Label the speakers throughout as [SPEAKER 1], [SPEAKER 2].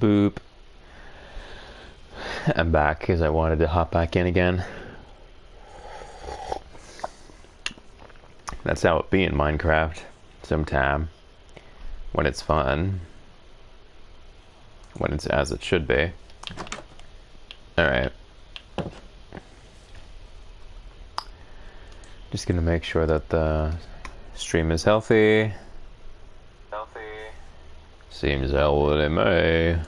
[SPEAKER 1] Boop. I'm back because I wanted to hop back in again. That's how it be in Minecraft. Sometime. When it's fun. When it's as it should be. Alright. Just gonna make sure that the stream is healthy. Seems hell it may.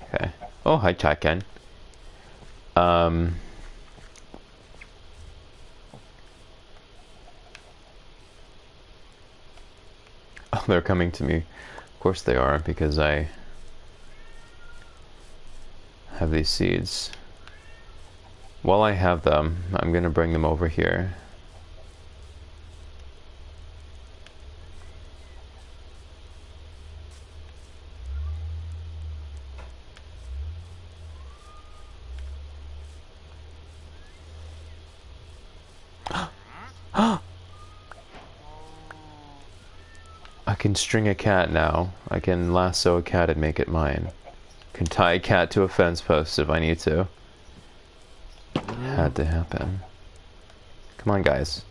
[SPEAKER 1] Okay. Oh, hi, Chakan. Oh, they're coming to me. Of course they are, because I have these seeds. While I have them, I'm gonna bring them over here. I can string a cat now. I can lasso a cat and make it mine. Can tie a cat to a fence post if I need to. Had to happen. Come on, guys.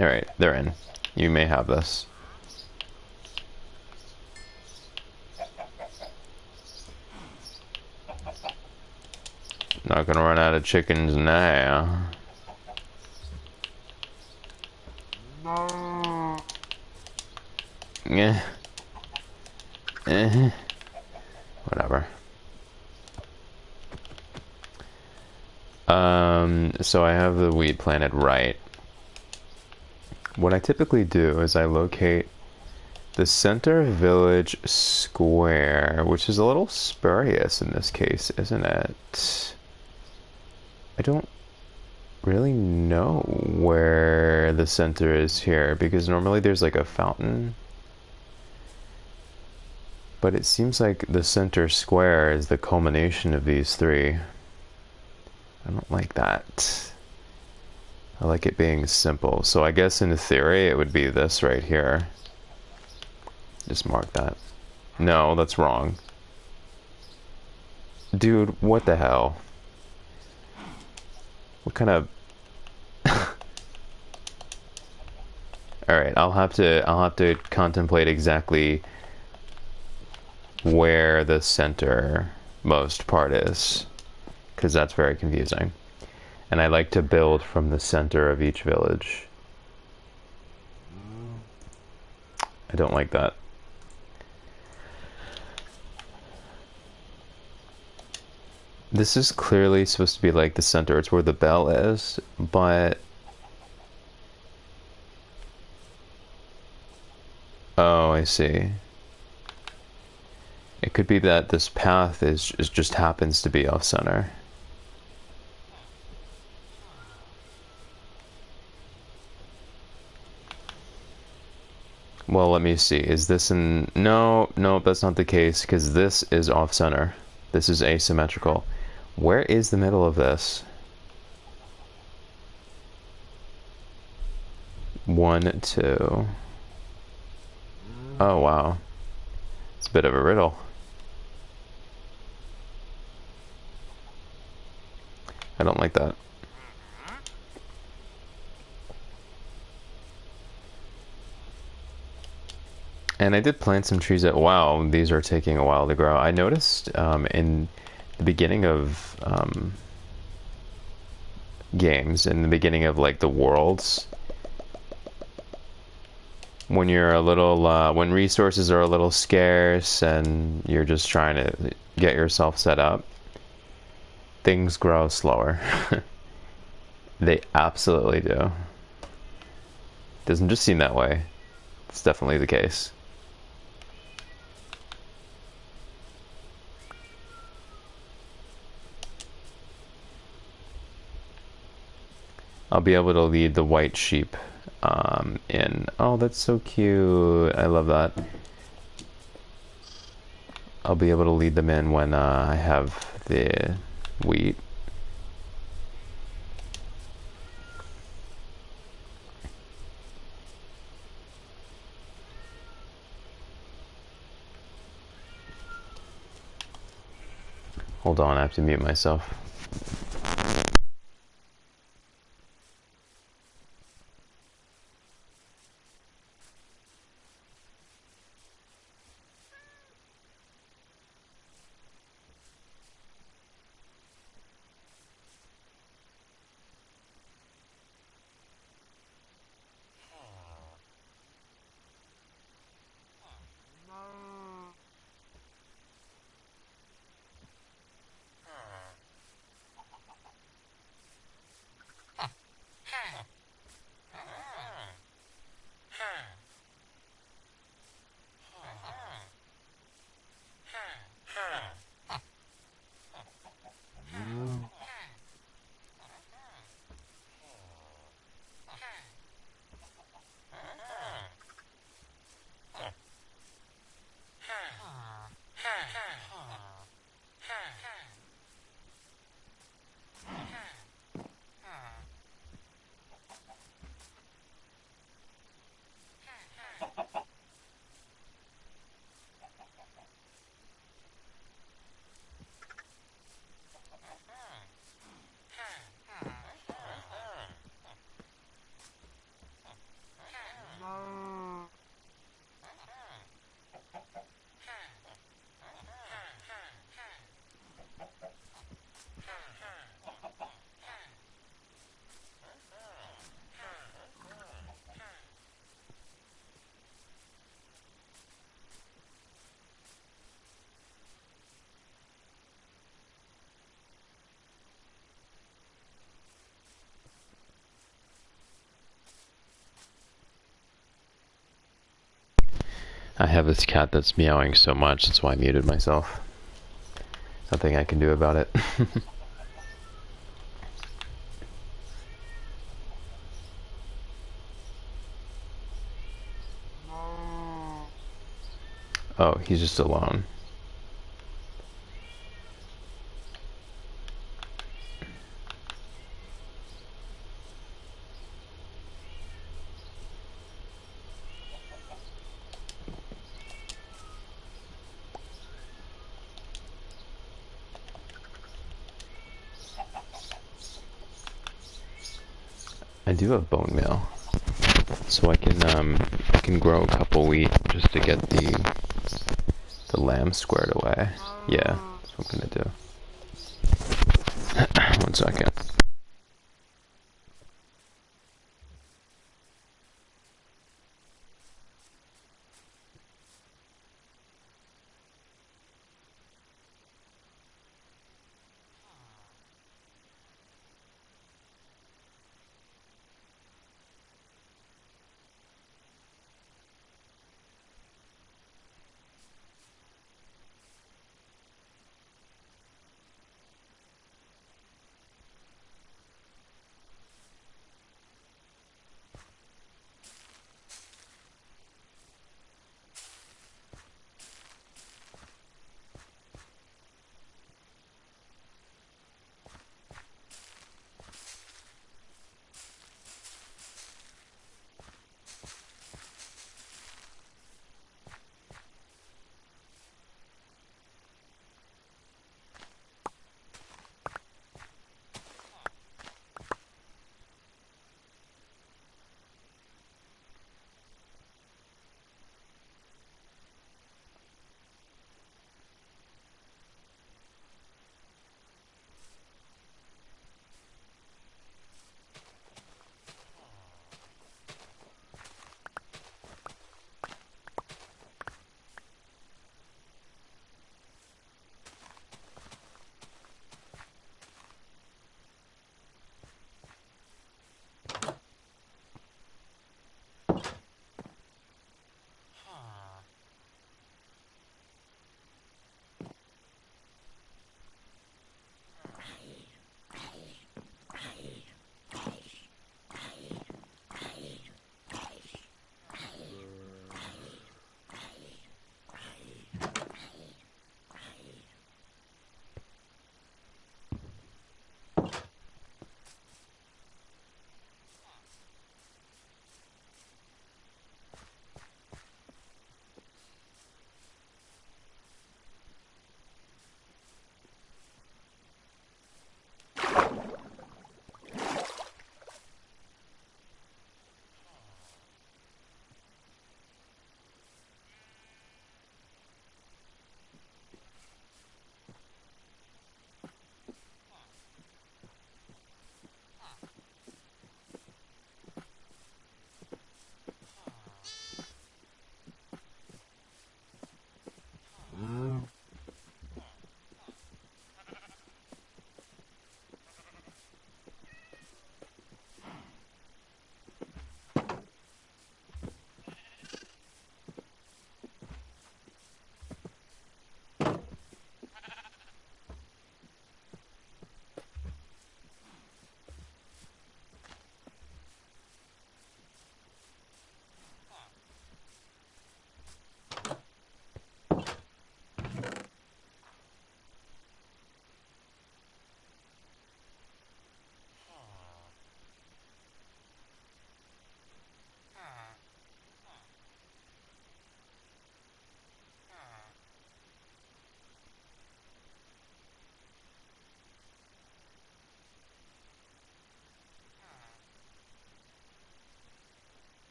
[SPEAKER 1] Alright, they're in. You may have this. Not gonna run out of chickens now. Yeah. Whatever. So I have the weed planted right. What I typically do is I locate the center village square, which is a little spurious in this case, isn't it? I don't really know where the center is here, because normally there's like a fountain. But it seems like the center square is the culmination of these three. I don't like that. I like it being simple. So I guess in theory it would be this right here. Just mark that. No, that's wrong. Dude, what the hell? What kind of... Alright, I'll have to contemplate exactly where the centermost part is, because that's very confusing. And I like to build from the center of each village. I don't like that. This is clearly supposed to be like the center. It's where the bell is, but... Oh, I see. It could be that this path is just happens to be off center. Well, let me see. Is this in... No, that's not the case, because this is off center. This is asymmetrical. Where is the middle of this? 1, 2. Oh, wow. It's a bit of a riddle. I don't like that. And I did plant some trees that, wow, these are taking a while to grow. I noticed in the beginning of games, in the beginning of like the worlds, when you're a little, when resources are a little scarce and you're just trying to get yourself set up, things grow slower. They absolutely do. Doesn't just seem that way. It's definitely the case. I'll be able to lead the white sheep in. Oh, that's so cute. I love that. I'll be able to lead them in when I have the wheat. Hold on, I have to mute myself. I have this cat that's meowing so much, that's why I muted myself. Nothing I can do about it. Oh, he's just alone. I do have bone meal, so I can grow a couple wheat just to get the lamb squared away. Yeah, that's what I'm gonna do. 1 second.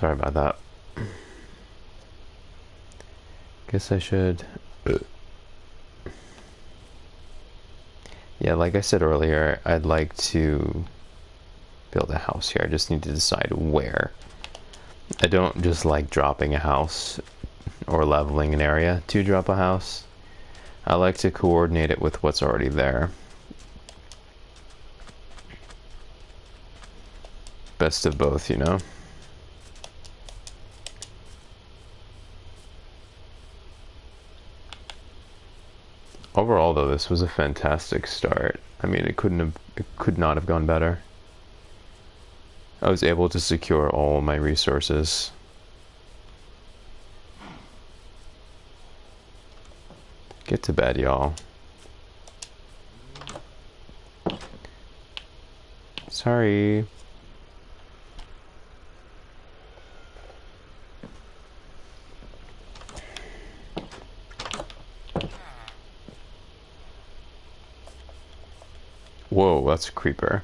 [SPEAKER 1] Sorry about that. Guess I should... Yeah, like I said earlier, I'd like to build a house here. I just need to decide where. I don't just like dropping a house or leveling an area to drop a house. I like to coordinate it with what's already there. Best of both, you know? Overall, though, this was a fantastic start. I mean, it could not have gone better. I was able to secure all my resources. Get to bed, y'all. Sorry. Whoa, that's a creeper.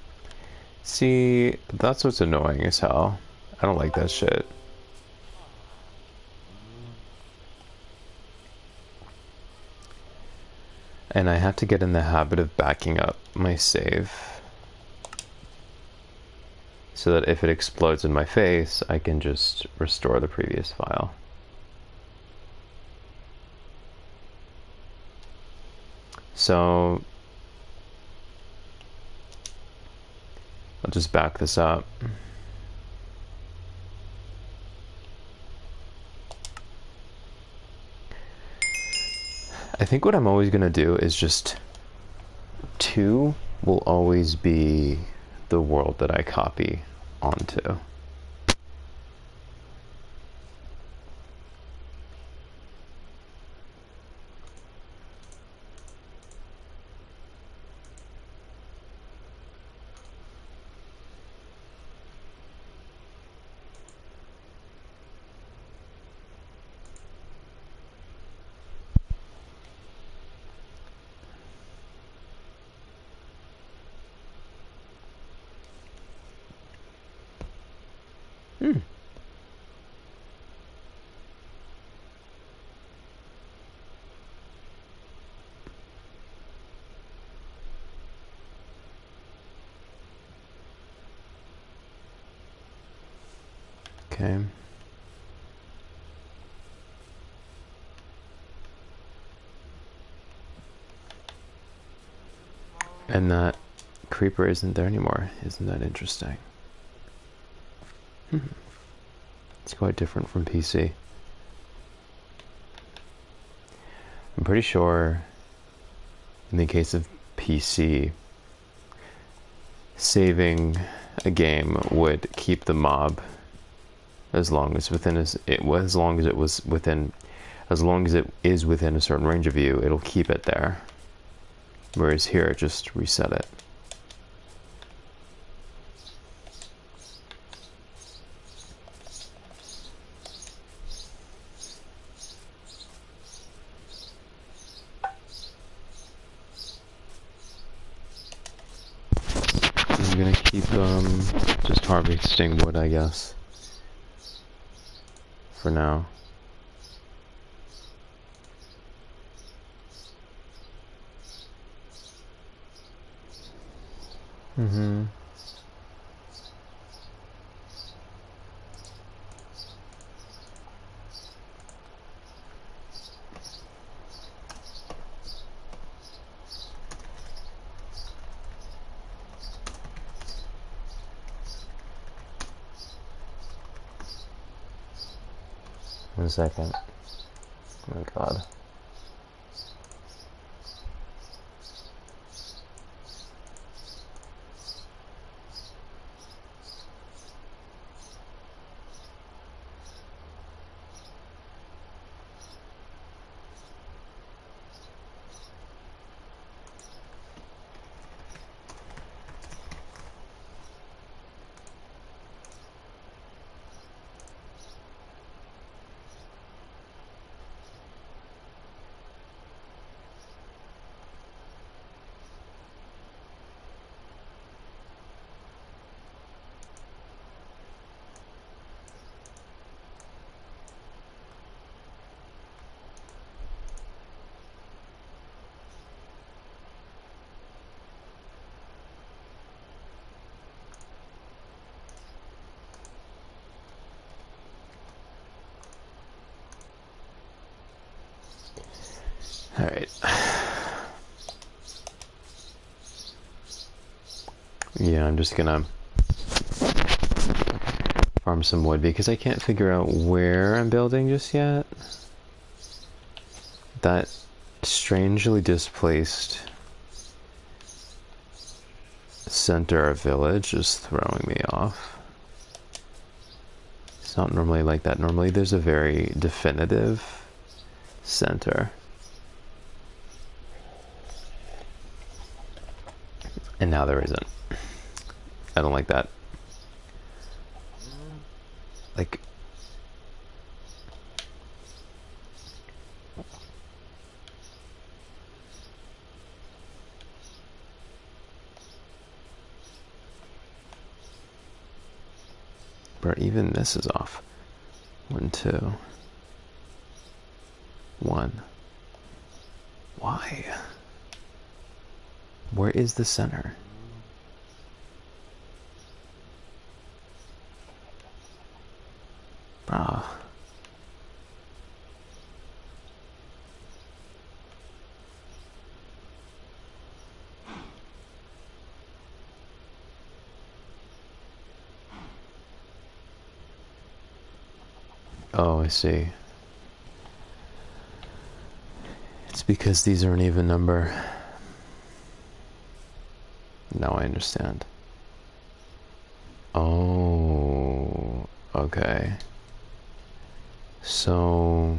[SPEAKER 1] See, that's what's annoying as hell. I don't like that shit. And I have to get in the habit of backing up my save, so that if it explodes in my face, I can just restore the previous file. So I'll just back this up. I think what I'm always going to do is just 2 will always be the world that I copy onto. Okay. And that creeper isn't there anymore. Isn't that interesting? It's quite different from PC. I'm pretty sure in the case of PC, saving a game would keep the mob as long as it is within a certain range of you, it'll keep it there. Whereas here, just reset it. I'm gonna keep just harvesting wood, I guess, for now. One second. Oh my god. Alright. Yeah, I'm just gonna farm some wood because I can't figure out where I'm building just yet. That strangely displaced center of village is throwing me off. It's not normally like that. Normally there's a very definitive center. And now there isn't. I don't like that. Like, but even this is off. 1, 2, 1. Why? Where is the center? Ah. Oh, I see. It's because these are an even number. Now I understand. Oh, okay. So...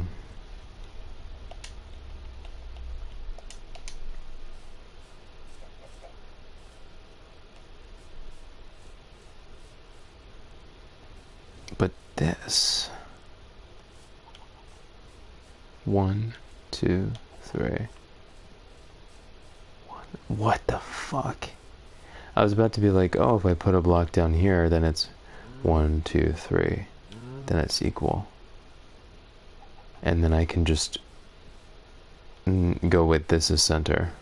[SPEAKER 1] But this... 1, 2, 3... What the fuck? I was about to be like, oh, if I put a block down here, then it's 1, 2, 3. Then it's equal. And then I can just go with this as center.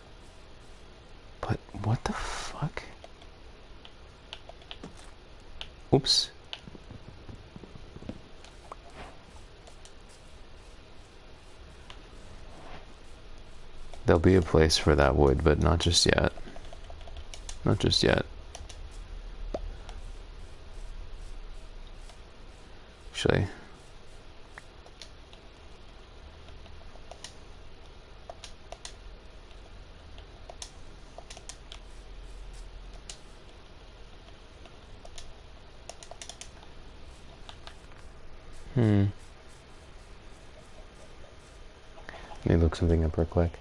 [SPEAKER 1] But what the fuck? Oops. There'll be a place for that wood, but not just yet. Not just yet. Actually. Let me look something up real quick.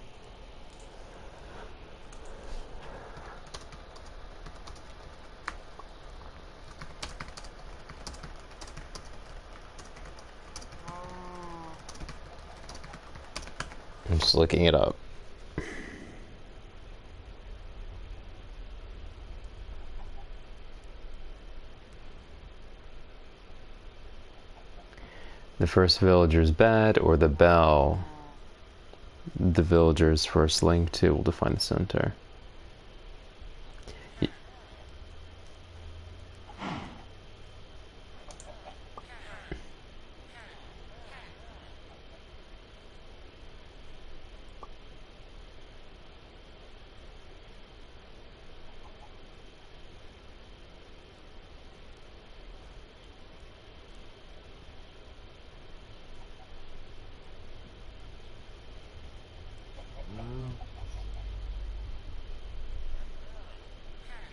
[SPEAKER 1] I'm just looking it up. The first villager's bed or the bell the villager's first link to will define the center.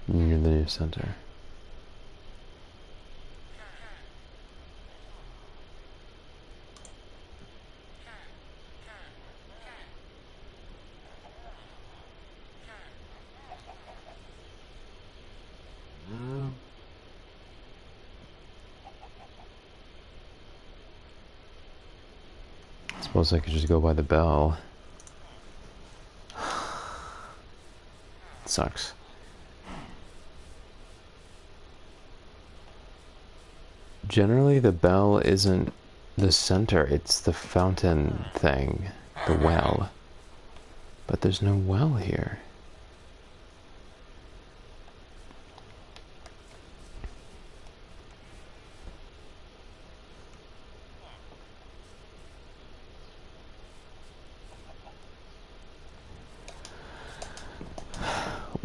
[SPEAKER 1] Near the new center. I suppose I could just go by the bell. It sucks. Generally, the bell isn't the center, it's the fountain thing, the well. But there's no well here.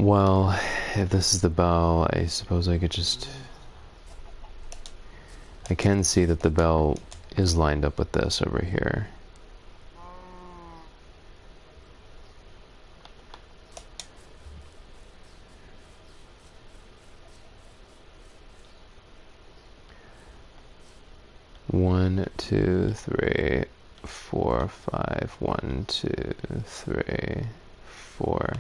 [SPEAKER 1] Well, if this is the bell, I suppose I could just... I can see that the bell is lined up with this over here. One, two, three, four, five. 1, 2, 3, 4.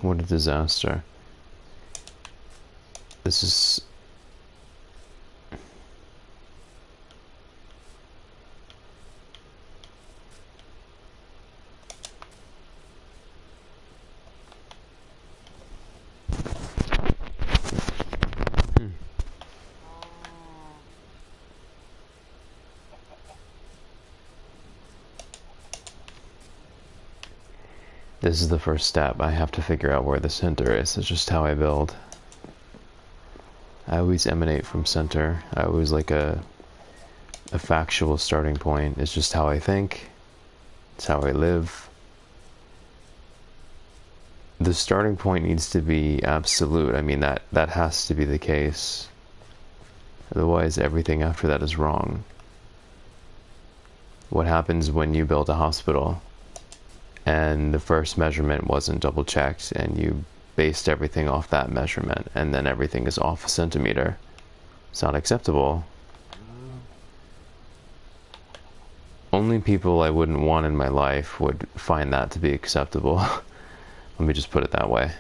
[SPEAKER 1] What a disaster. This is... This is the first step. I have to figure out where the center is. It's just how I build. I always emanate from center. I always like a factual starting point. It's just how I think. It's how I live. The starting point needs to be absolute. I mean, that has to be the case. Otherwise, everything after that is wrong. What happens when you build a hospital and the first measurement wasn't double checked and you based everything off that measurement and then everything is off a centimeter? It's not acceptable. Only people I wouldn't want in my life would find that to be acceptable. Let me just put it that way.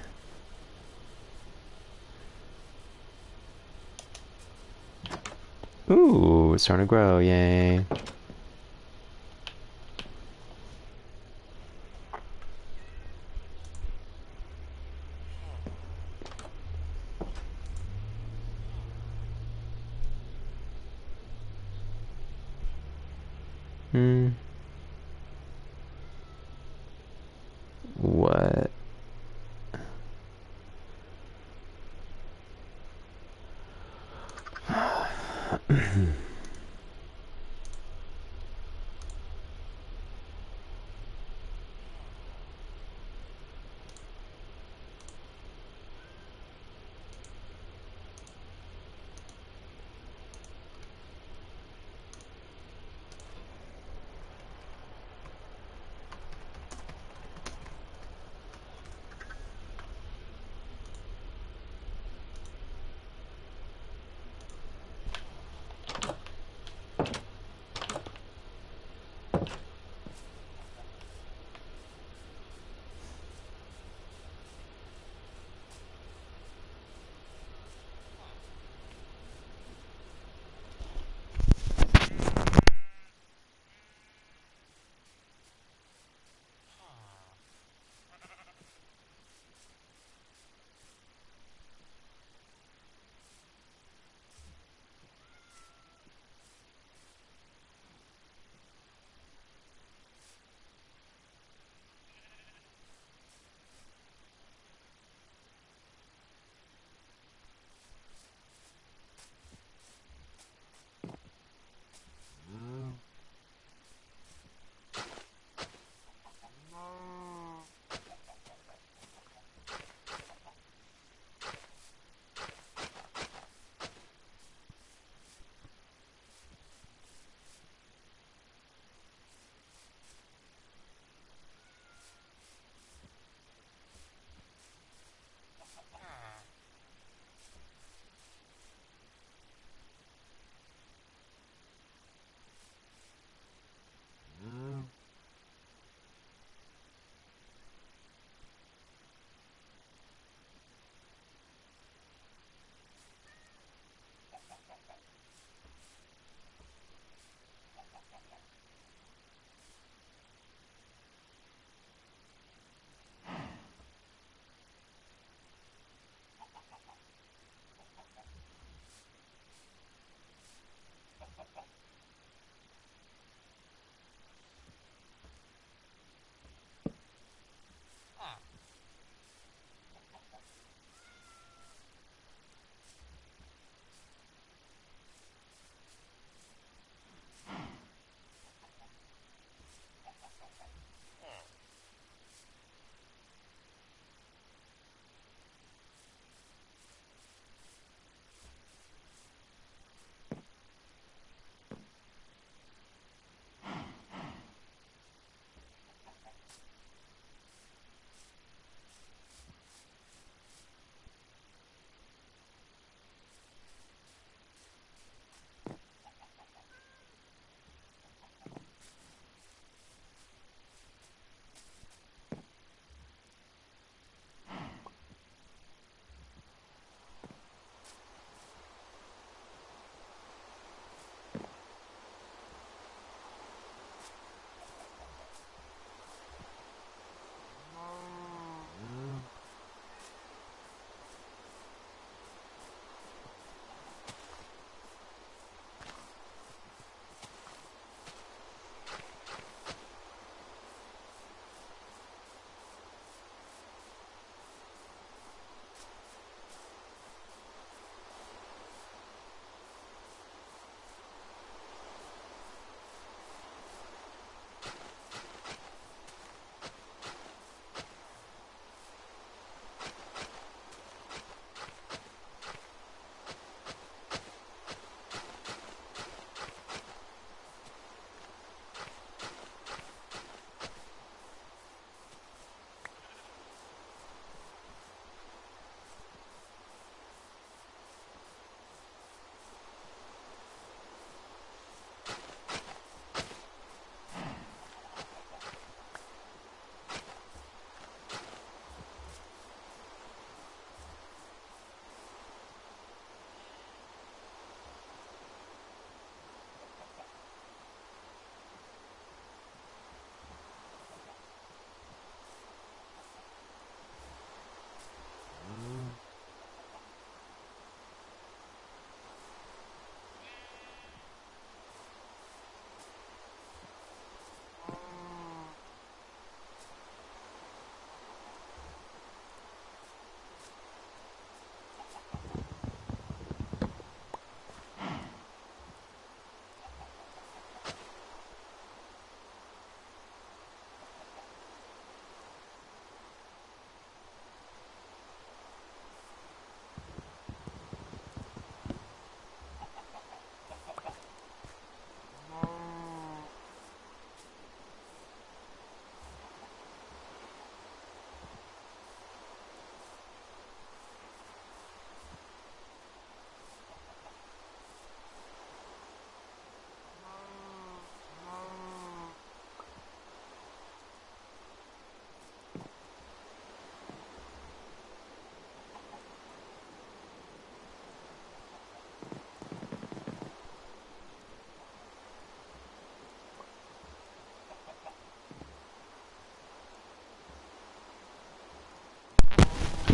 [SPEAKER 1] Ooh, it's starting to grow, yay. What?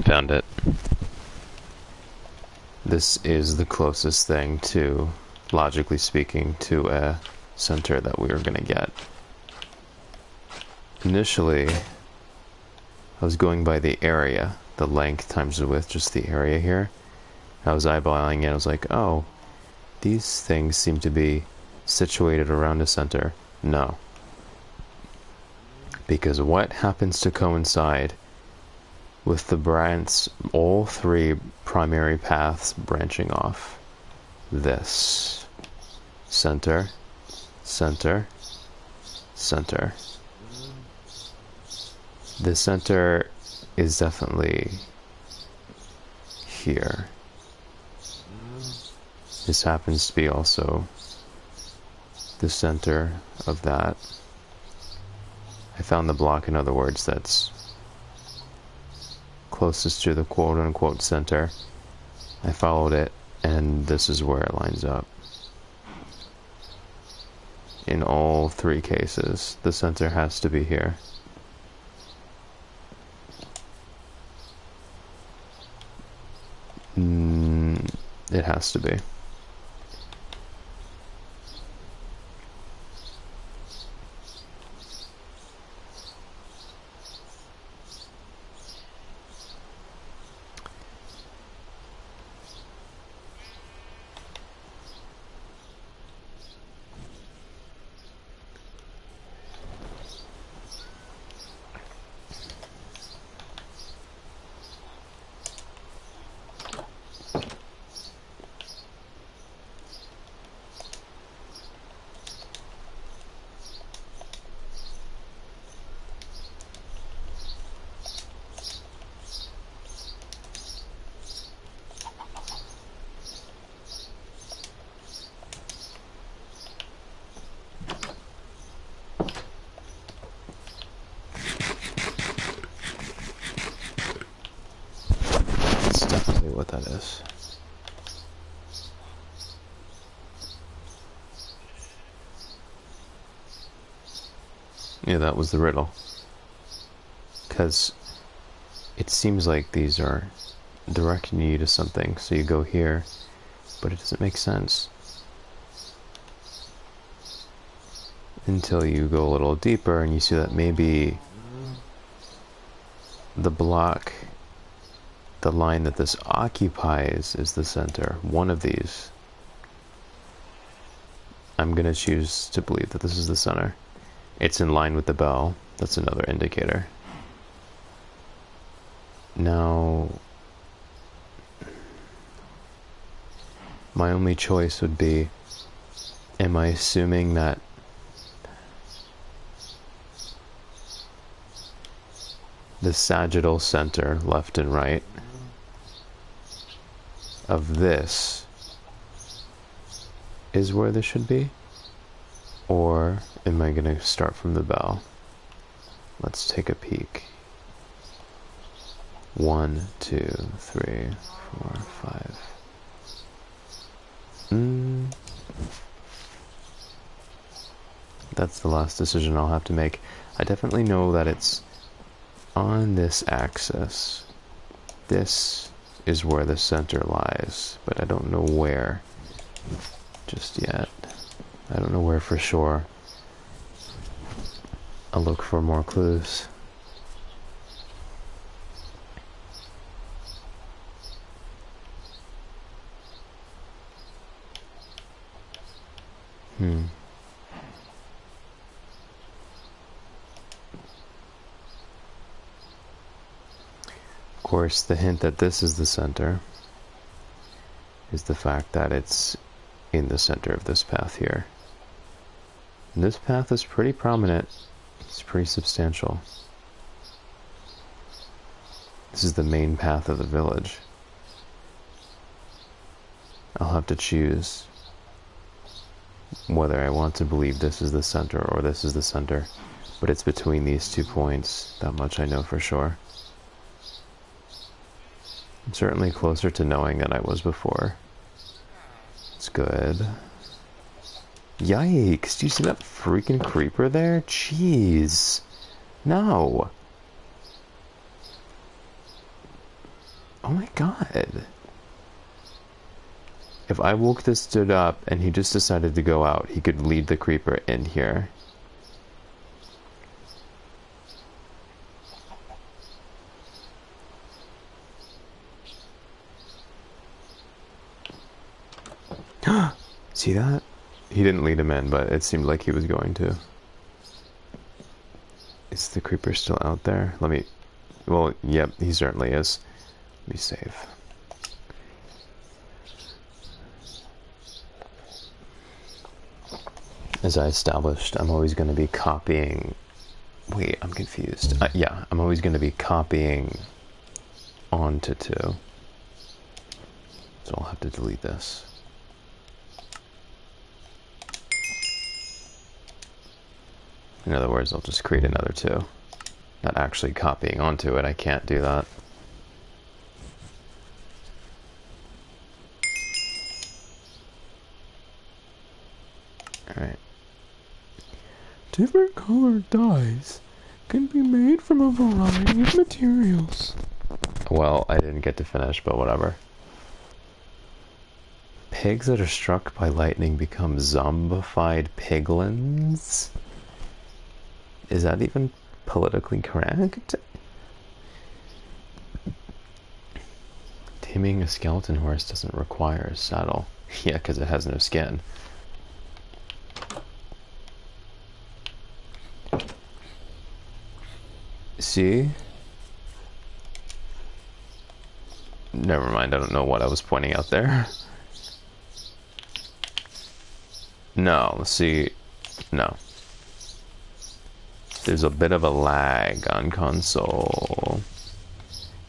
[SPEAKER 1] Found it. This is the closest thing to, logically speaking, to a center that we were going to get. Initially, I was going by the area, the length times the width, just the area here. I was eyeballing it, I was like, oh, these things seem to be situated around a center. No. Because what happens to coincide with the branch, all three primary paths branching off? This. Center, center, center. The center is definitely here. This happens to be also the center of that. I found the block, in other words, that's closest to the quote-unquote center. I followed it, and this is where it lines up. In all three cases, the center has to be here. It has to be. What that is. Yeah, that was the riddle. Because it seems like these are directing you to something, so you go here, but it doesn't make sense until you go a little deeper and you see that maybe the block, the line that this occupies, is the center. One of these. I'm going to choose to believe that this is the center. It's in line with the bell. That's another indicator. Now, my only choice would be, am I assuming that the sagittal center, left and right, of this is where this should be? Or am I going to start from the bell? Let's take a peek. 1, 2, 3, 4, 5. That's the last decision I'll have to make. I definitely know that it's on this axis. This is where the center lies, but I don't know where just yet. I don't know where for sure. I'll look for more clues. Of course, the hint that this is the center is the fact that it's in the center of this path here. And this path is pretty prominent. It's pretty substantial. This is the main path of the village. I'll have to choose whether I want to believe this is the center or this is the center. But it's between these 2 points. That much I know for sure. I'm certainly closer to knowing than I was before. It's good. Yikes, do you see that freaking creeper there? Jeez. No. Oh my god. If I woke this dude up and he just decided to go out, he could lead the creeper in here. See that? He didn't lead him in, but it seemed like he was going to. Is the creeper still out there? Let me... Well, yep, he certainly is. Be safe. As I established, I'm always going to be copying... Wait, I'm confused. Yeah, I'm always going to be copying onto 2. So I'll have to delete this. In other words, I'll just create another 2. Not actually copying onto it, I can't do that. Alright. Different colored dyes can be made from a variety of materials. Well, I didn't get to finish, but whatever. Pigs that are struck by lightning become zombified piglins? Is that even politically correct? Taming a skeleton horse doesn't require a saddle. Yeah, because it has no skin. See? Never mind, I don't know what I was pointing out there. No, see, no. There's a bit of a lag on console.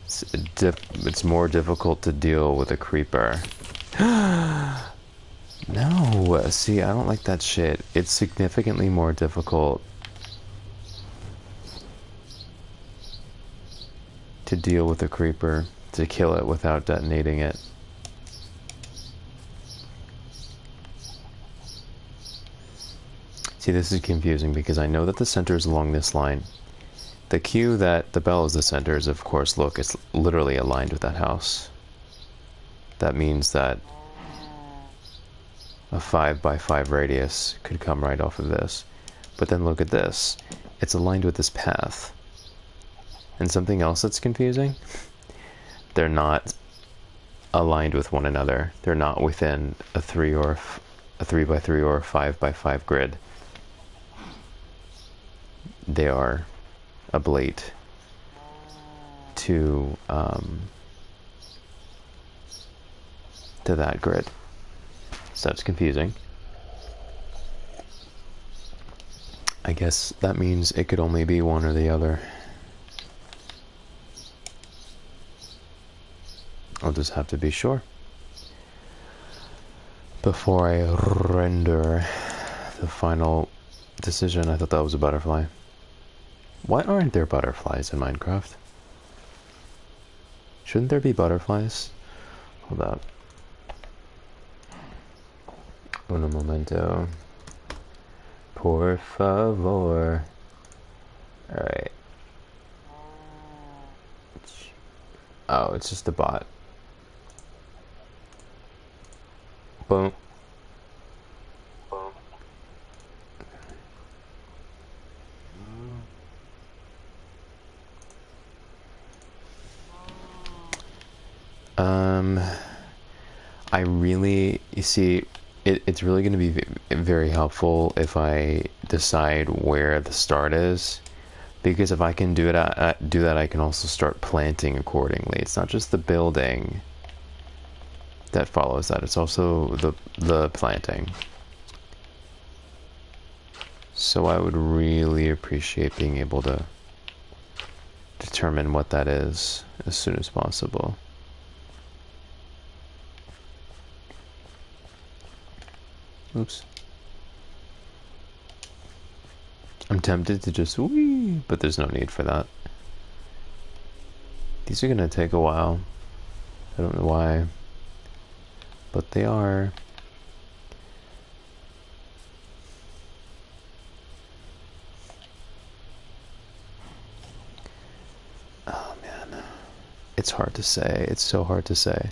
[SPEAKER 1] It's more difficult to deal with a creeper. No, see, I don't like that shit. It's significantly more difficult to deal with a creeper, to kill it without detonating it. See, this is confusing because I know that the center is along this line. The cue that the bell is the center is, of course, look, it's literally aligned with that house. That means that a 5x5 radius could come right off of this. But then look at this. It's aligned with this path. And something else that's confusing? They're not aligned with one another. They're not within a 3x3 or a 5x5 grid. They are oblate to that grid. So that's confusing. I guess that means it could only be one or the other. I'll just have to be sure before I render the final decision. I thought that was a butterfly. Why aren't there butterflies in Minecraft? Shouldn't there be butterflies? Hold up. Un momento. Por favor. Alright. Oh, it's just a bot. Boom. I really, you see, it's really going to be very helpful if I decide where the start is, because if I can do that, I can also start planting accordingly. It's not just the building that follows that; it's also the planting. So I would really appreciate being able to determine what that is as soon as possible. Oops. I'm tempted to just whee, but there's no need for that. These are gonna take a while. I don't know why, but they are. Oh man. It's hard to say. It's so hard to say.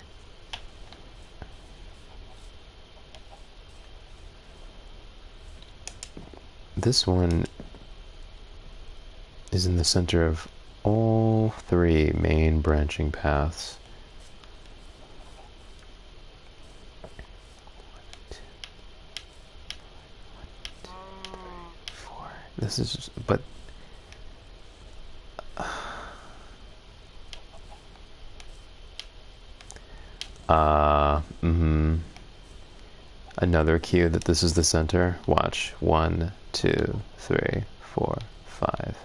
[SPEAKER 1] This one is in the center of all three main branching paths. Four. This is just, but another cue that this is the center. Watch. 1, 2, 3, 4, 5.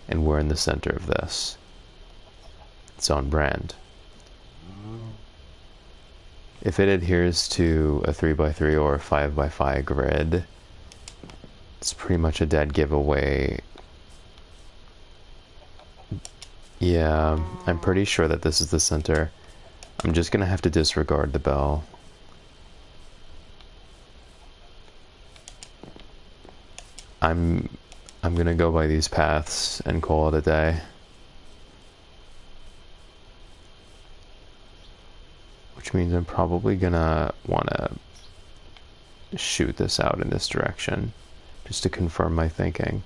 [SPEAKER 1] And we're in the center of this. It's on brand. If it adheres to a 3x3 or a 5x5 grid, it's pretty much a dead giveaway. Yeah, I'm pretty sure that this is the center. I'm just gonna have to disregard the bell. I'm gonna go by these paths and call it a day. Which means I'm probably gonna wanna shoot this out in this direction just to confirm my thinking.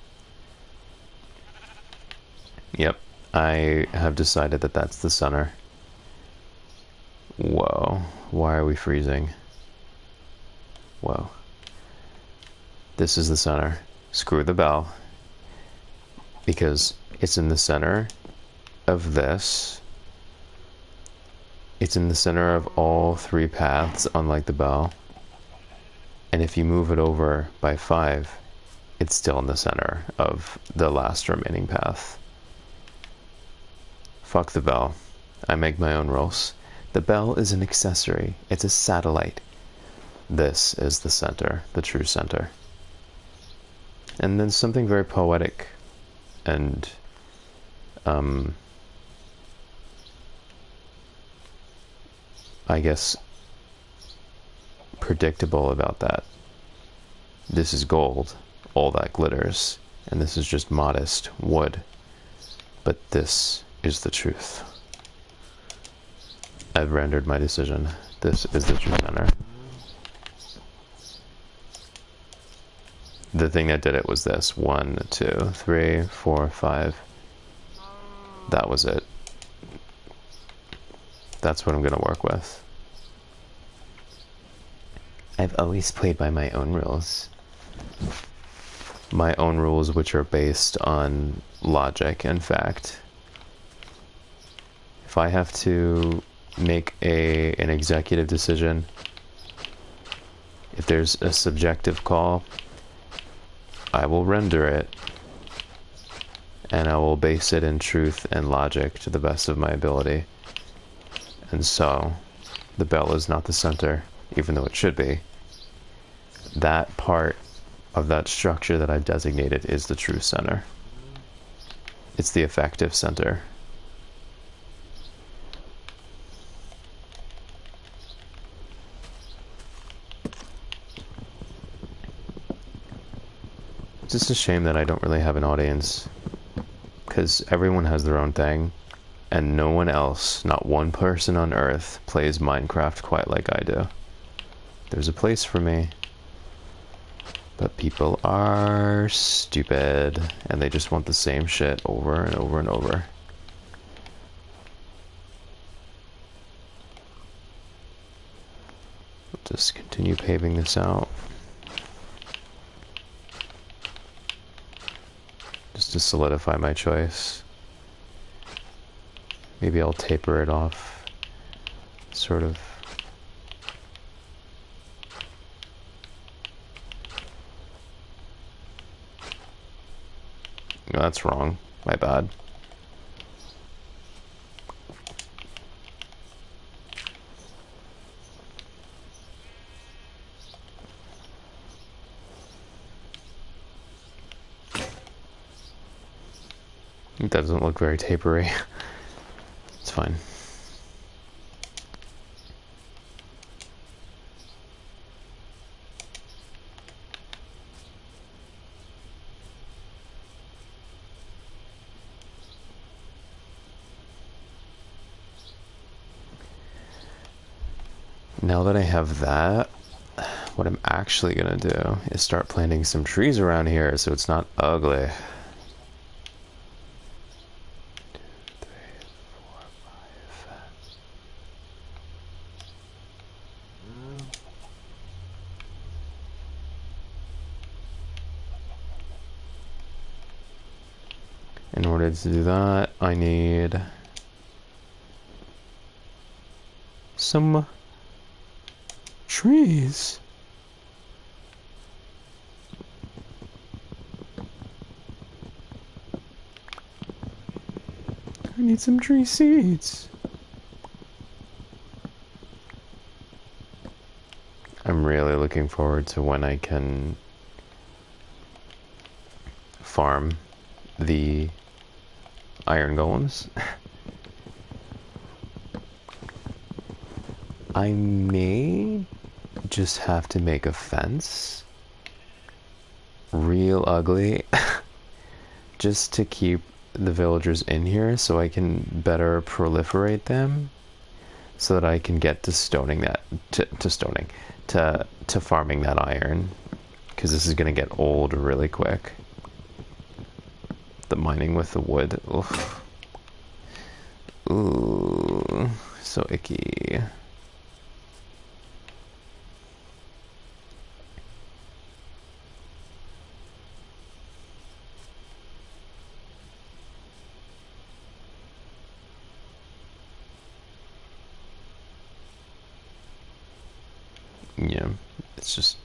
[SPEAKER 1] Yep, I have decided that that's the center. Whoa, why are we freezing? Whoa. This is the center. Screw the bell. Because it's in the center of this. It's in the center of all three paths, unlike the bell. And if you move it over by 5, it's still in the center of the last remaining path. Fuck the bell. I make my own rules. The bell is an accessory. It's a satellite. This is the center, the true center. And then something very poetic and I guess predictable about that. This is gold, all that glitters, and this is just modest wood. But this is the truth. I've rendered my decision. This is the true center. The thing that did it was this. 1, 2, 3, 4, 5. That was it. That's what I'm gonna work with. I've always played by my own rules. My own rules, which are based on logic and fact. If I have to make an executive decision, if there's a subjective call, I will render it, and I will base it in truth and logic to the best of my ability. And so, the bell is not the center, even though it should be. That part of that structure that I've designated is the true center. It's the effective center. It's just a shame that I don't really have an audience, because everyone has their own thing, and no one else, not one person on Earth, plays Minecraft quite like I do. There's a place for me, but people are stupid, and they just want the same shit over and over and over. Just continue paving this out. Just to solidify my choice. Maybe I'll taper it off, sort of. No, that's wrong. My bad. It doesn't look very tapery. It's fine. Now that I have that, what I'm actually gonna do is start planting some trees around here so it's not ugly. 2, 3, 4, 5. In order to do that, I need some trees. I need some tree seeds. I'm really looking forward to when I can farm the iron golems. I may just have to make a fence real ugly just to keep the villagers in here so I can better proliferate them so that I can get to stoning that to farming that iron, because this is gonna get old really quick. The mining with the wood. Ugh. Ooh, so icky. Yeah, it's just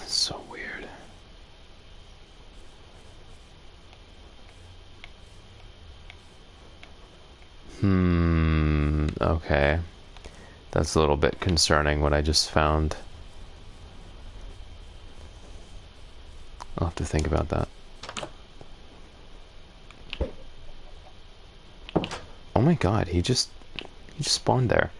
[SPEAKER 1] so weird. Okay. That's a little bit concerning what I just found. I'll have to think about that. Oh my god, he just spawned there.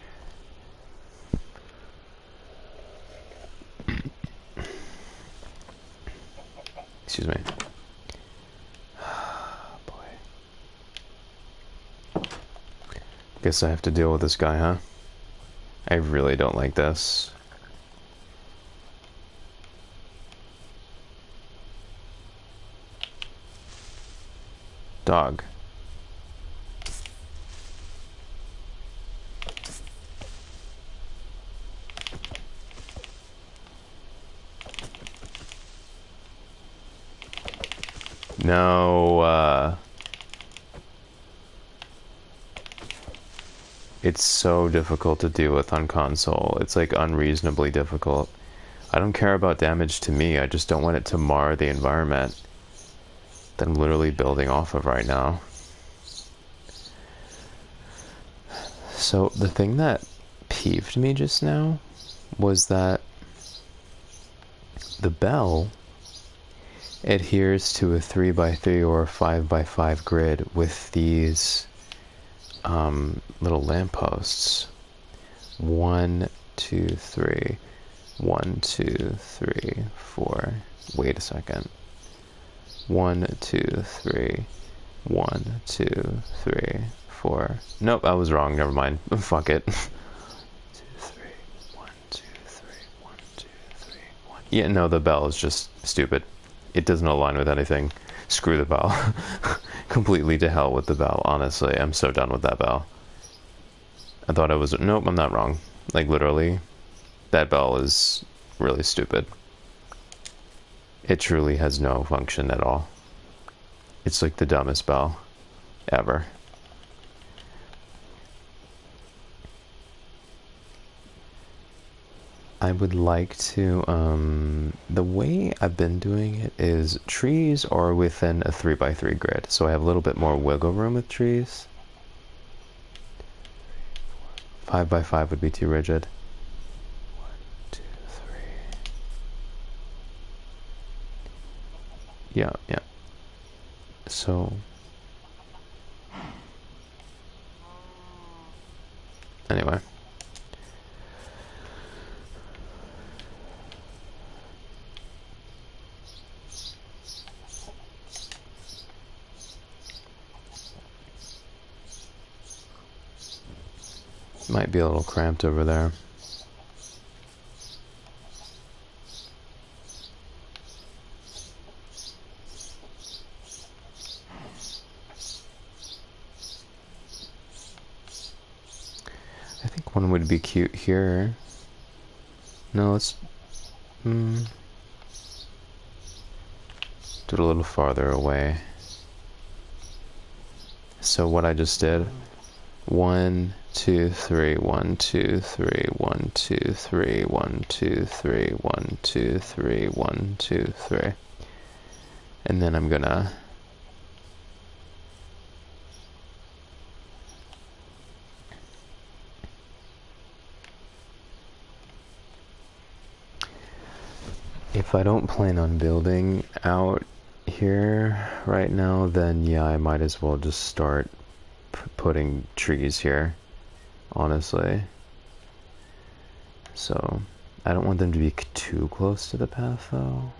[SPEAKER 1] Excuse me. Boy. Guess I have to deal with this guy, huh? I really don't like this. Dog. No, it's so difficult to deal with on console. It's like unreasonably difficult. I don't care about damage to me, I just don't want it to mar the environment that I'm literally building off of right now. So the thing that peeved me just now was that the bell adheres to a 3x3 or a 5x5 grid with these little lampposts. 1, 2, 3. 1, 2, 3, 4. Wait a second. 1, 2, 3. 1, 2, 3, 4. Nope, I was wrong. Never mind. Fuck it. 2, 3. 1, 2, 3. 1, 2, 3. 1. Yeah, no, the bell is just stupid. It doesn't align with anything. Screw the bell. Completely to hell with the bell, honestly. I'm so done with that bell. I thought I was... Nope, I'm not wrong. Like, literally, that bell is really stupid. It truly has no function at all. It's like the dumbest bell ever. I would like to, the way I've been doing it is trees are within a 3x3 grid, so I have a little bit more wiggle room with trees. 5x5 would be too rigid. 1, 2, 3. Yeah, yeah. So, anyway. Might be a little cramped over there. I think one would be cute here. No, let's do it a little farther away. So what I just did, 1, 2, 3, 1, 2, 3, 1, 2, 3, 1, 2, 3, 1, 2, 3, 1, 2, 3. And then I'm gonna if I don't plan on building out here right now, then yeah, I might as well just start putting trees here, honestly. So I don't want them to be too close to the path though.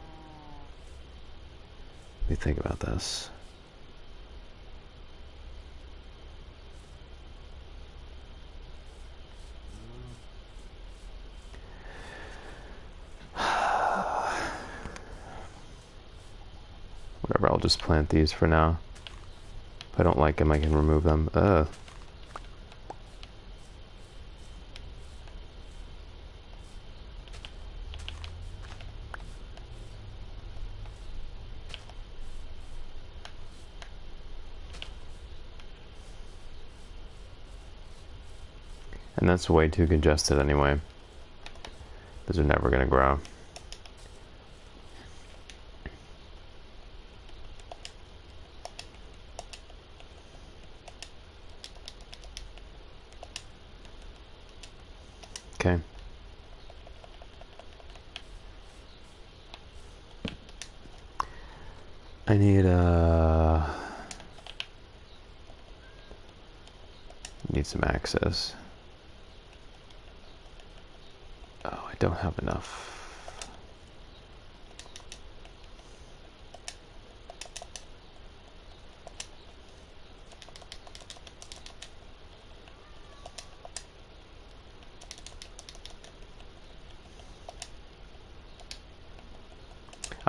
[SPEAKER 1] Let me think about this. Whatever, I'll just plant these for now. If I don't like them, I can remove them. And that's way too congested anyway. Those are never gonna grow. Okay. I need some access. Oh, I don't have enough.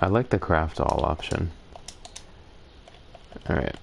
[SPEAKER 1] I like the craft all option. All right.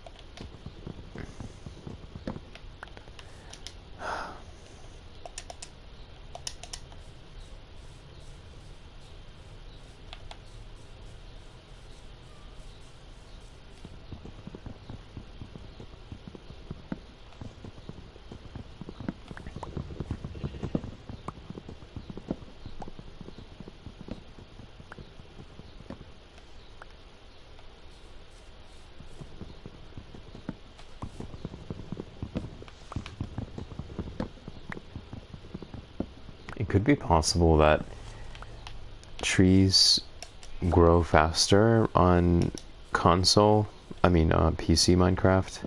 [SPEAKER 1] It could be possible that trees grow faster on PC Minecraft.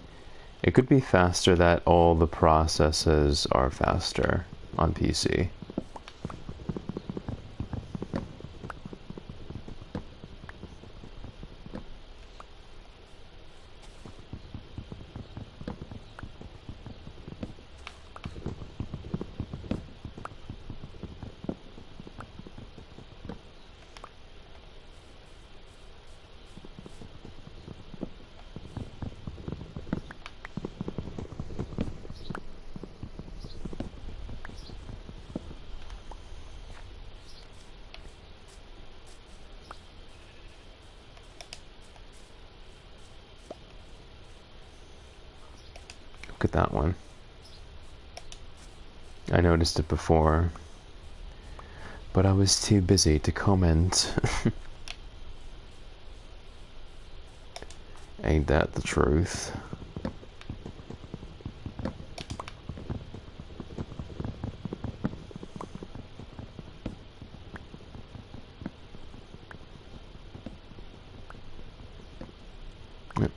[SPEAKER 1] It could be faster that all the processes are faster on PC. Look at that one. I noticed it before, but I was too busy to comment. Ain't that the truth?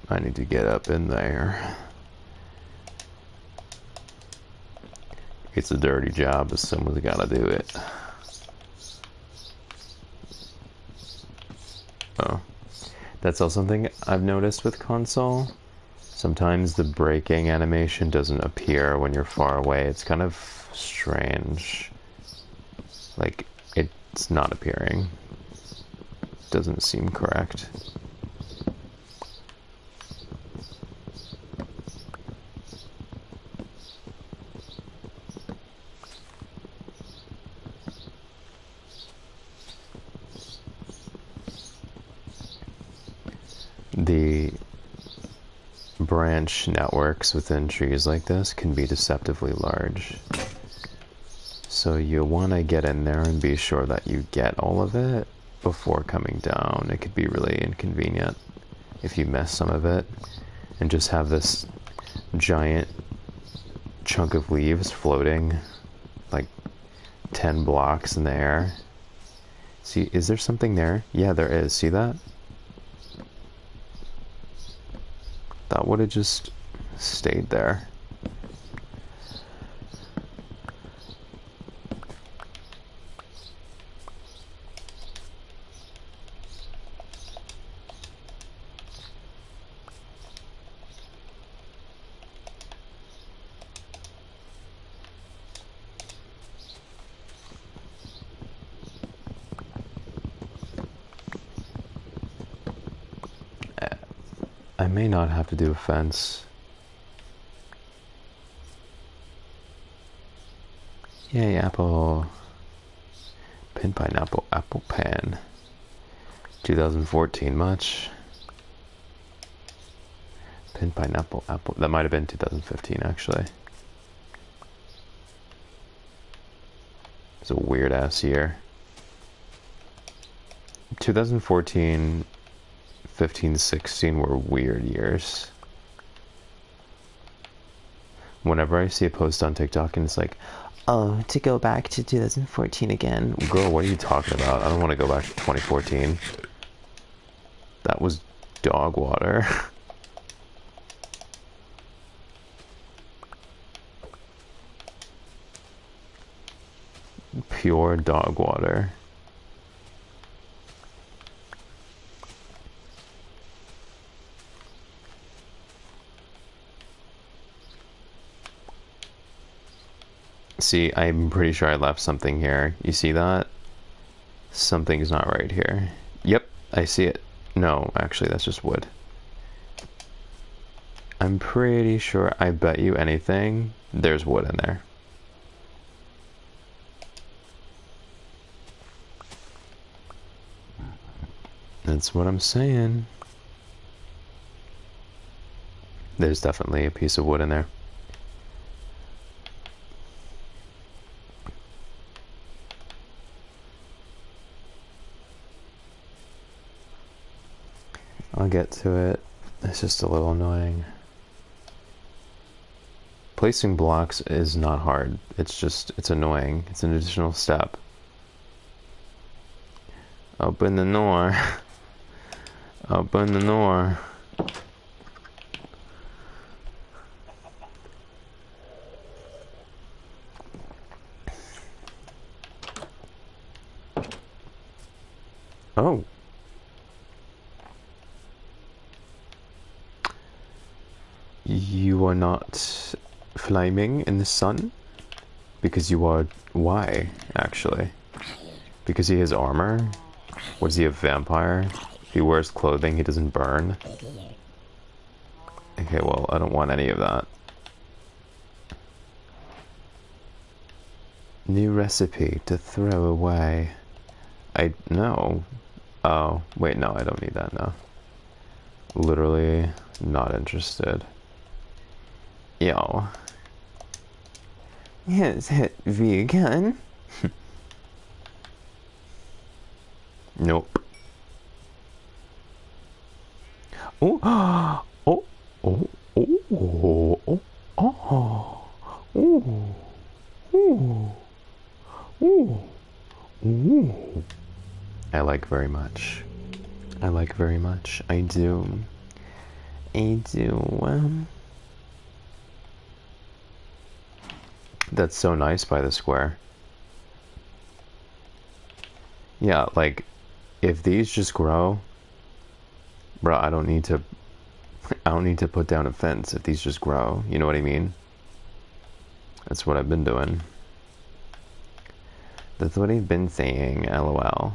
[SPEAKER 1] I need to get up in there. It's a dirty job, but someone's gotta do it. Oh. That's also something I've noticed with console. Sometimes the breaking animation doesn't appear when you're far away. It's kind of strange. Like, it's not appearing. Doesn't seem correct. The branch networks within trees like this can be deceptively large. So you want to get in there and be sure that you get all of it before coming down. It could be really inconvenient if you miss some of it and just have this giant chunk of leaves floating like 10 blocks in the air. See, is there something there? Yeah, there is. See that? That would have just stayed there. I may not have to do a fence. Yay, apple. Pin pineapple, apple pan. 2014 much? Pin pineapple, apple. That might have been 2015 actually. It's a weird ass year. 2014, 15, 16 were weird years. Whenever I see a post on TikTok and it's like, oh, to go back to 2014 again. Girl, what are you talking about? I don't want to go back to 2014. That was dog water. Pure dog water. See, I'm pretty sure I left something here. You see that? Something's not right here. Yep, I see it. No, actually, that's just wood. I'm pretty sure, I bet you anything, there's wood in there. That's what I'm saying. There's definitely a piece of wood in there. I'll get to it. It's just a little annoying. Placing blocks is not hard. It's annoying. It's an additional step. Open the door. Open the door. Oh. You are not flaming in the sun? Because you are... Why, actually? Because he has armor? Was he a vampire? If he wears clothing, he doesn't burn? Okay, well, I don't want any of that. New recipe to throw away. No. Oh, wait, no, I don't need that now. Literally not interested. Yo. Is it vegan? Nope. Oh, oh, oh, oh, oh, oh, oh, oh, oh, oh. I like very much. I like very much. I do. I do. That's so nice by the square. Yeah, like, if these just grow, bro, I don't need to put down a fence if these just grow. You know what I mean? That's what I've been doing. That's what he's been saying, lol.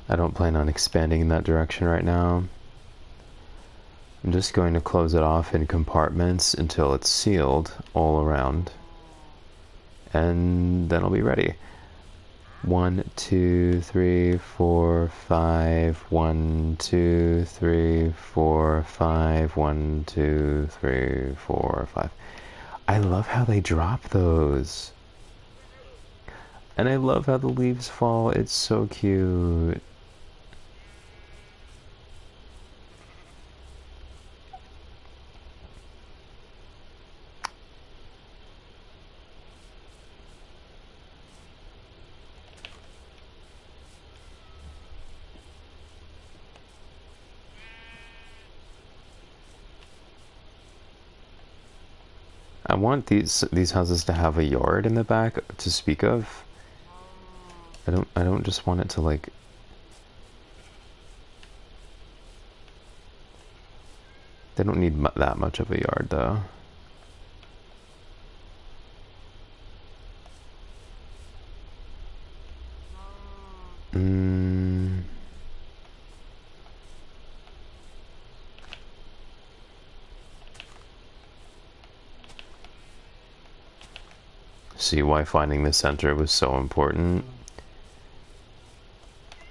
[SPEAKER 1] I don't plan on expanding in that direction right now. I'm just going to close it off in compartments until it's sealed all around. And then I'll be ready. 1, 2, 3, 4, 5. 1, 2, 3, 4, 5. 1, 2, 3, 4, 5. I love how they drop those. And I love how the leaves fall. It's so cute. I want these houses to have a yard in the back to speak of. I don't just want it to like they don't need that much of a yard though. See why finding the center was so important.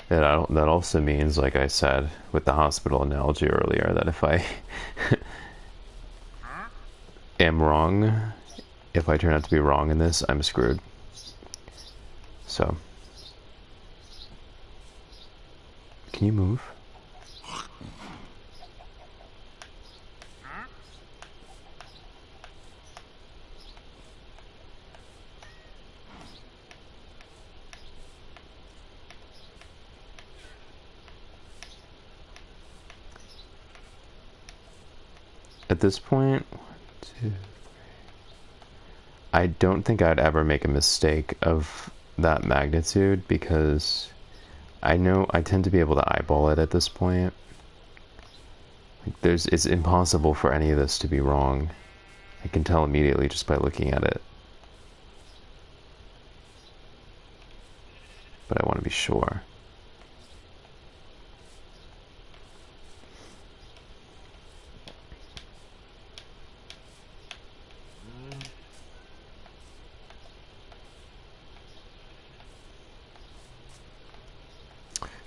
[SPEAKER 1] That also means, like I said with the hospital analogy earlier, that if I am wrong, if I turn out to be wrong in this, I'm screwed. So, can you move? At this point, 1, 2, 3. I don't think I'd ever make a mistake of that magnitude because I know I tend to be able to eyeball it at this point. Like it's impossible for any of this to be wrong. I can tell immediately just by looking at it. But I want to be sure.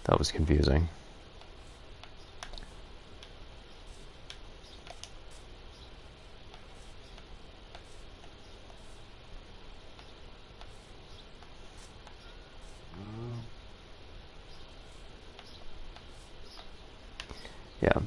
[SPEAKER 1] That was confusing. Yeah.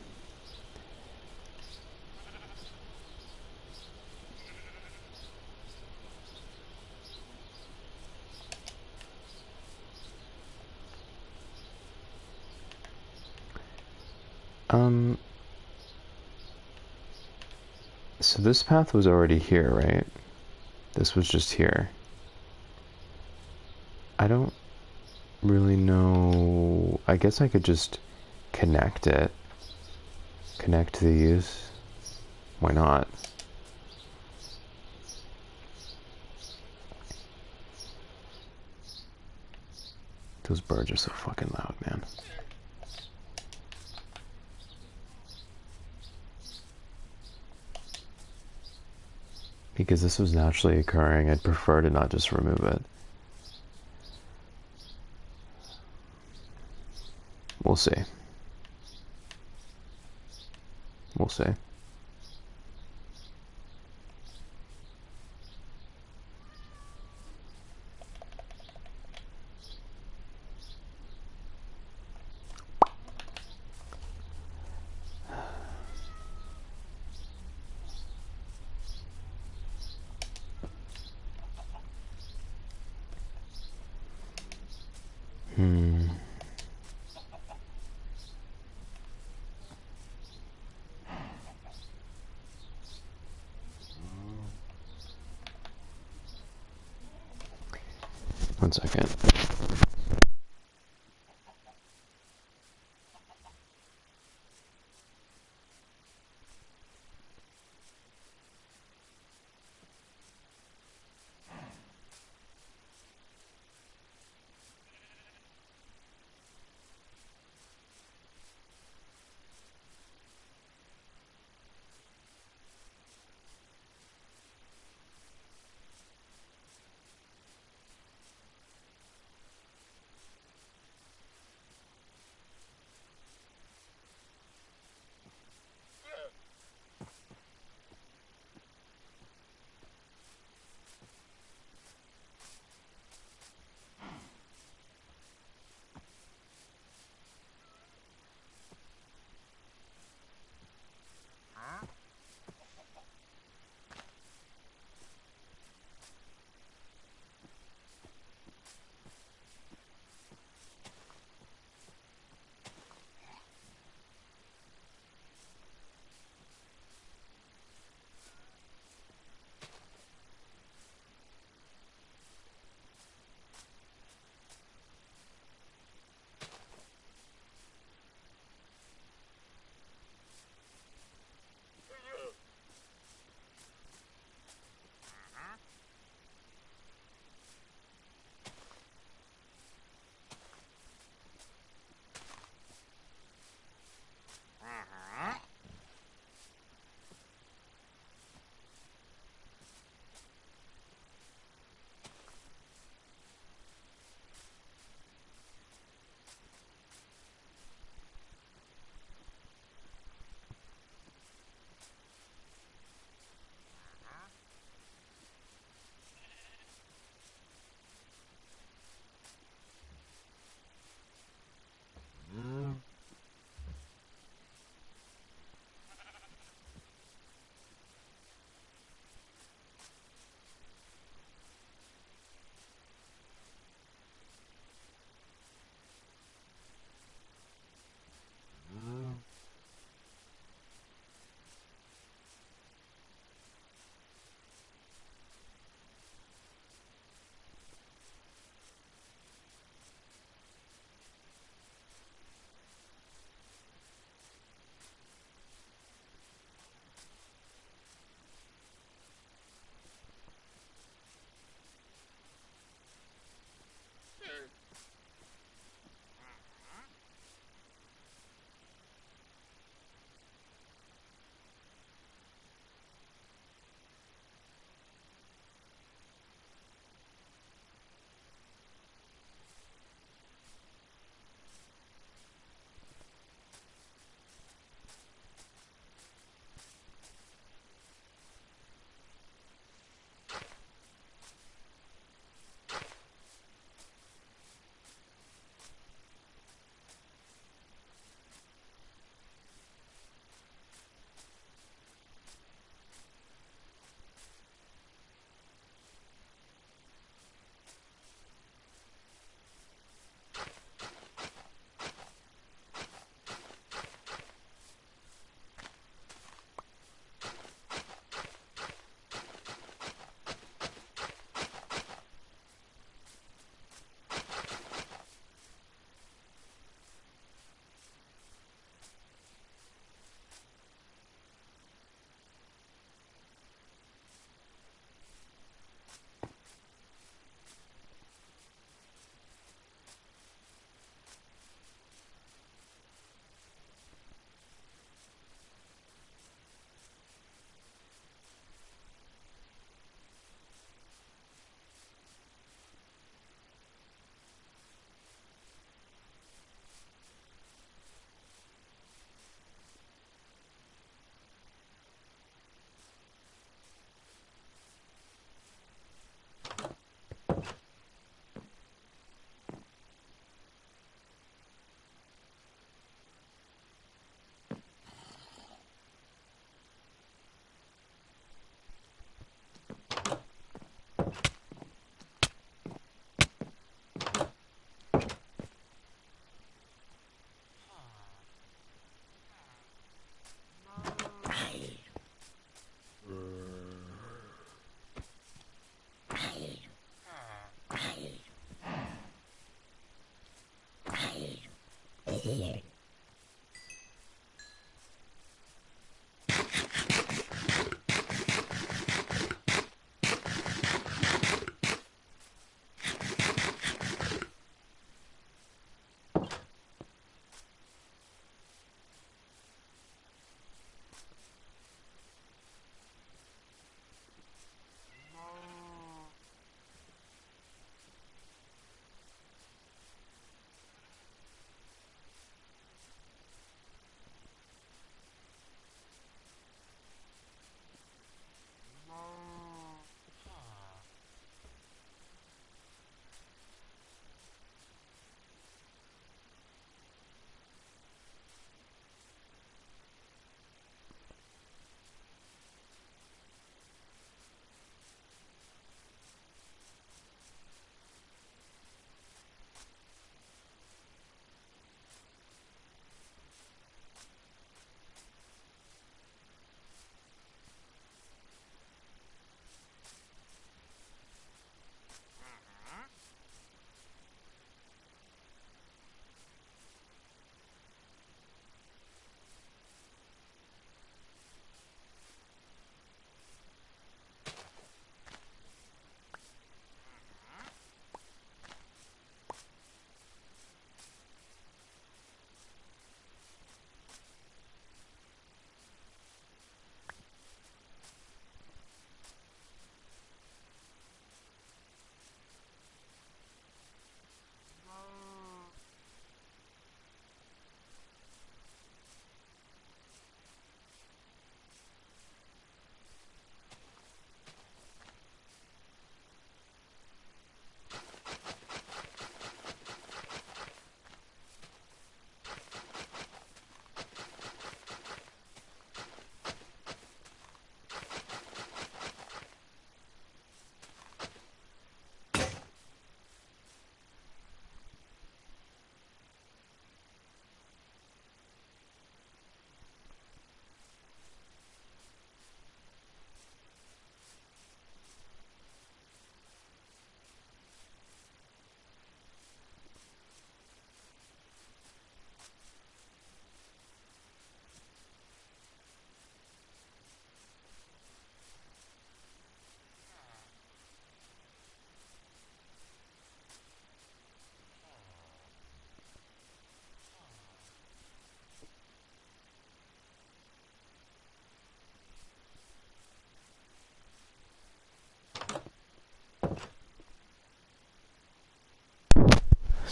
[SPEAKER 1] So this path was already here, right? This was just here. I don't really know. I guess I could just connect it. Connect these. Why not? Those birds are so fucking loud, man. Because this was naturally occurring, I'd prefer to not just remove it. We'll see. We'll see. One second.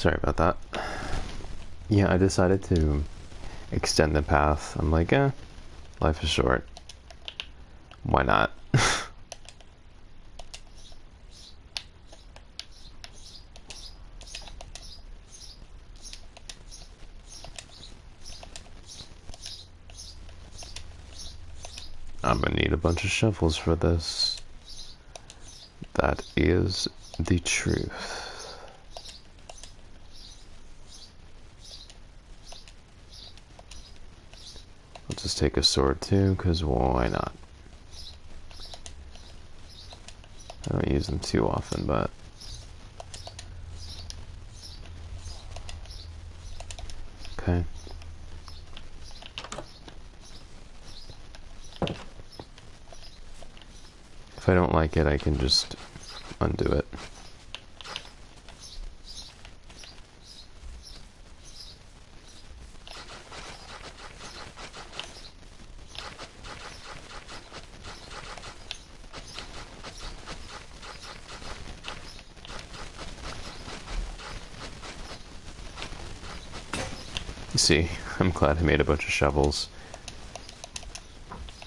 [SPEAKER 1] Sorry about that. Yeah, I decided to extend the path. I'm like, life is short. Why not? I'm gonna need a bunch of shovels for this. That is the truth. I'll just take a sword too, because why not? I don't use them too often, but... Okay. If I don't like it, I can just undo it. See, I'm glad I made a bunch of shovels.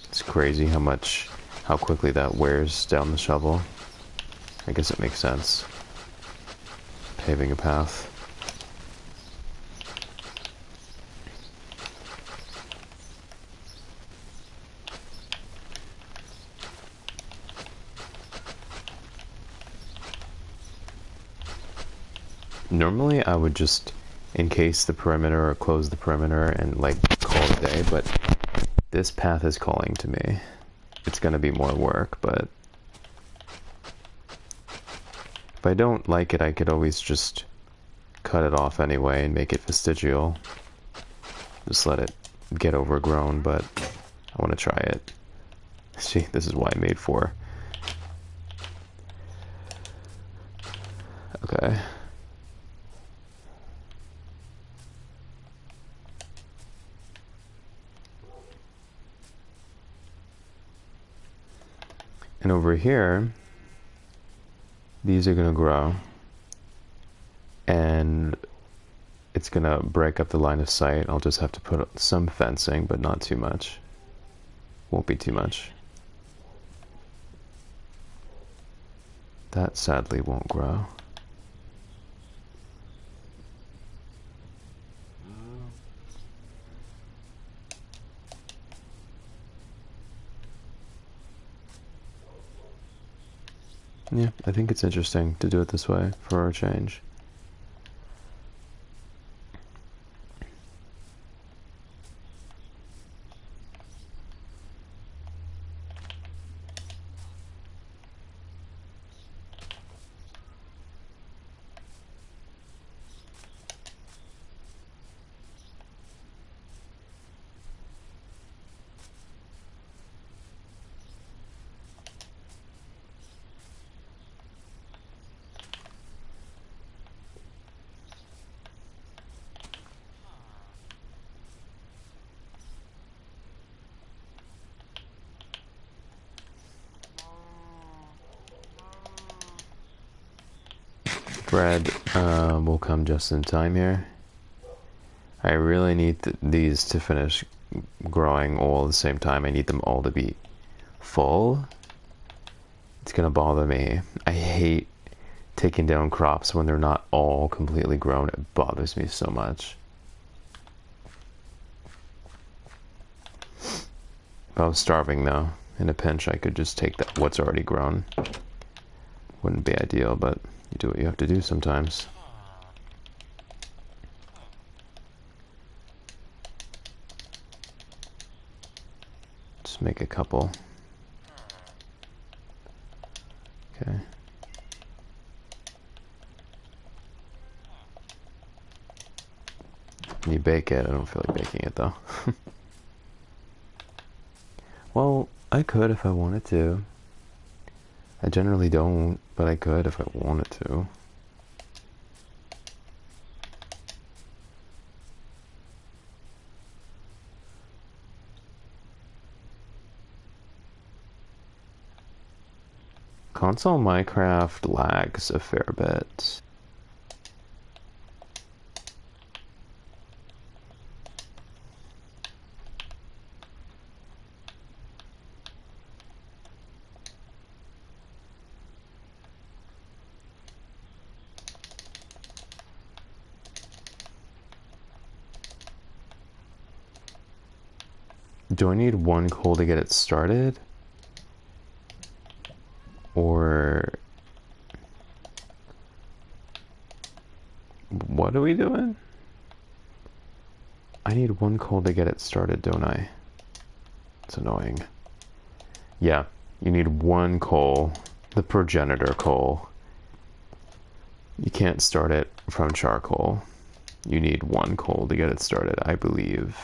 [SPEAKER 1] It's crazy how quickly that wears down the shovel. I guess it makes sense. Paving a path. Normally I would just encase the perimeter or close the perimeter and like call it a day, but this path is calling to me. It's gonna be more work, but if I don't like it, I could always just cut it off anyway and make it vestigial. just let it get overgrown, but I want to try it. See, this is why I made 4. Okay. And over here, these are going to grow. And it's going to break up the line of sight. I'll just have to put some fencing, but not too much. Won't be too much. That sadly won't grow. Yeah, I think it's interesting to do it this way for a change. Bread will come just in time here. I really need these to finish growing all at the same time. I need them all to be full. It's gonna bother me. I hate taking down crops when they're not all completely grown. It bothers me so much. If I was starving though, in a pinch, I could just take that what's already grown. Wouldn't be ideal, but you do what you have to do sometimes. Just make a couple. Okay. You bake it. I don't feel like baking it though. Well, I could if I wanted to. I generally don't, but I could if I wanted to. Console Minecraft lags a fair bit. Do I need 1 coal to get it started? Or what are we doing? I need 1 coal to get it started, don't I? It's annoying. Yeah, you need 1 coal, the progenitor coal. You can't start it from charcoal. You need 1 coal to get it started, I believe.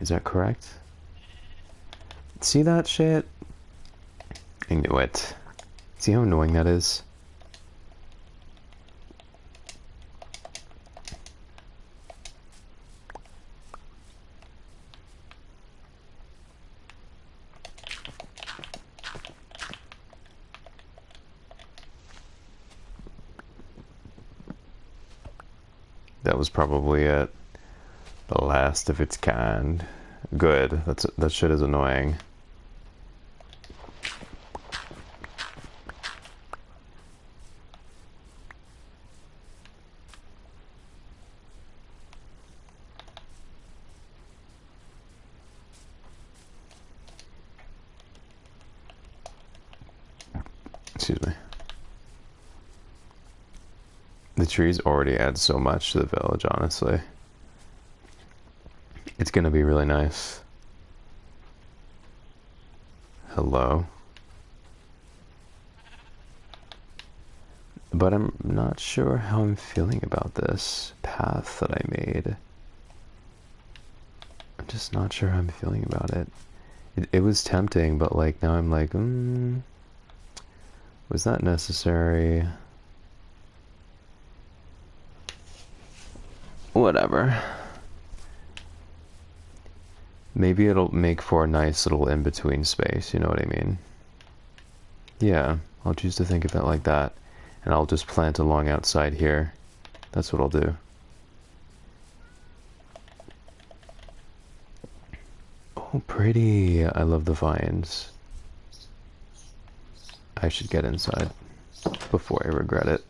[SPEAKER 1] Is that correct? See that shit? I knew it. See how annoying that is? That was probably it. The last of its kind. Good. That shit is annoying. Excuse me. The trees already add so much to the village, honestly. It's gonna be really nice. Hello. But I'm not sure how I'm feeling about this path that I made. just not sure how I'm feeling about it. It was tempting, but like now I'm like, was that necessary? Whatever. Maybe it'll make for a nice little in-between space, you know what I mean? Yeah, I'll choose to think of it like that. And I'll just plant along outside here. That's what I'll do. Oh, pretty. I love the vines. I should get inside before I regret it.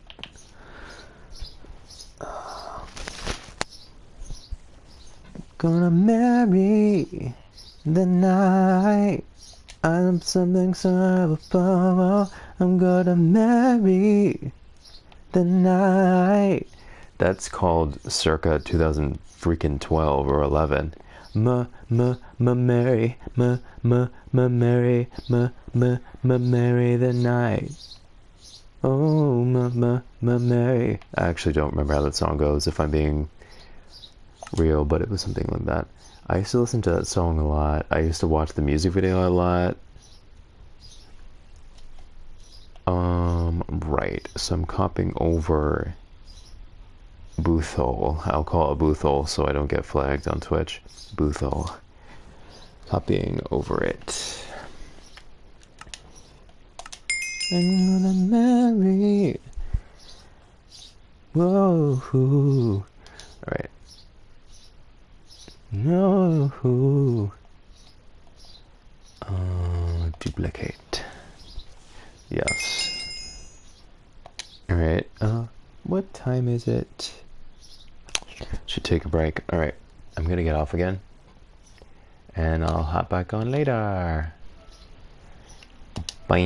[SPEAKER 1] Gonna marry the night. I'm something so I'm gonna marry the night. That's called circa 2000 freaking 12 or 11. Marry, marry, marry the night. Oh, marry. I actually don't remember how that song goes, if I'm being real, but it was something like that. I used to listen to that song a lot. I used to watch the music video a lot. Right. So I'm copying over Boothole. I'll call it Boothole so I don't get flagged on Twitch. Boothole. Copying over it. I'm gonna marry. Whoa. Alright. No. Duplicate. Yes. Alright. What time is it? Should take a break. Alright. I'm gonna get off again. And I'll hop back on later. Bye.